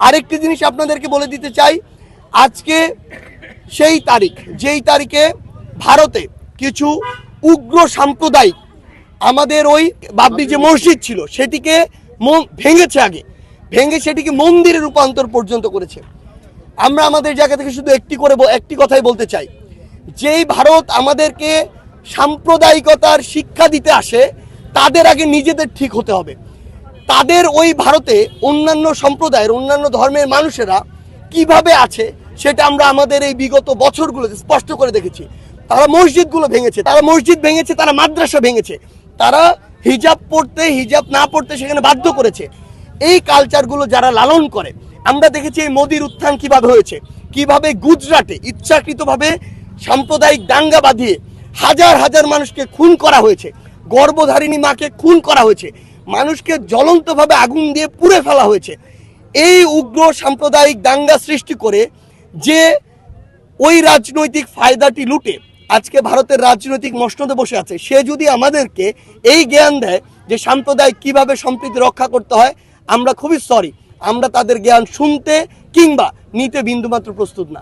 আরেকটি জিনিস আপনাদেরকে বলে দিতে চাই, আজকে সেই তারিখ যেই তারিখে ভারতে কিছু উগ্র সাম্প্রদায়িক আমাদের ওই বাবরি যে মসজিদ ছিল সেটিকে ভেঙেছে, আগে ভেঙে সেটিকে মন্দিরে রূপান্তর পর্যন্ত করেছে। আমরা আমাদের জায়গা থেকে শুধু একটি কথাই বলতে চাই, যেই ভারত আমাদেরকে সাম্প্রদায়িকতার শিক্ষা দিতে আসে তাদের আগে নিজেদের ঠিক হতে হবে। তাদের ওই ভারতে অন্যান্য সম্প্রদায়ের অন্যান্য ধর্মের মানুষেরা কিভাবে আছে সেটা আমরা আমাদের এই বিগত বছরগুলোতে স্পষ্ট করে দেখেছি। তারা মসজিদগুলো ভেঙেছে, তারা মসজিদ ভেঙেছে, তারা মাদ্রাসা ভেঙেছে, তারা হিজাব পড়তে হিজাব না পড়তে সেখানে বাধ্য করেছে। এই কালচারগুলো যারা লালন করে, আমরা দেখেছি এই মোদির উত্থান কিভাবে হয়েছে, কিভাবে গুজরাটে ইচ্ছাকৃতভাবে সাম্প্রদায়িক দাঙ্গা বাঁধিয়ে হাজার হাজার মানুষকে খুন করা হয়েছে, গর্ভধারিণী মাকে খুন করা হয়েছে, মানুষকে জ্বলন্তভাবে আগুন দিয়ে পুড়ে ফেলা হয়েছে। এই উগ্র সাম্প্রদায়িক দাঙ্গা সৃষ্টি করে যে ওই রাজনৈতিক ফায়দাটি লুটে আজকে ভারতের রাজনৈতিক মসনদে বসে আছে, সে যদি আমাদেরকে এই জ্ঞান দেয় যে সাম্প্রদায়িক কিভাবে সম্প্রীতি রক্ষা করতে হয়, আমরা খুবই সরি, আমরা তাদের জ্ঞান শুনতে কিংবা নিতে বিন্দুমাত্র প্রস্তুত না।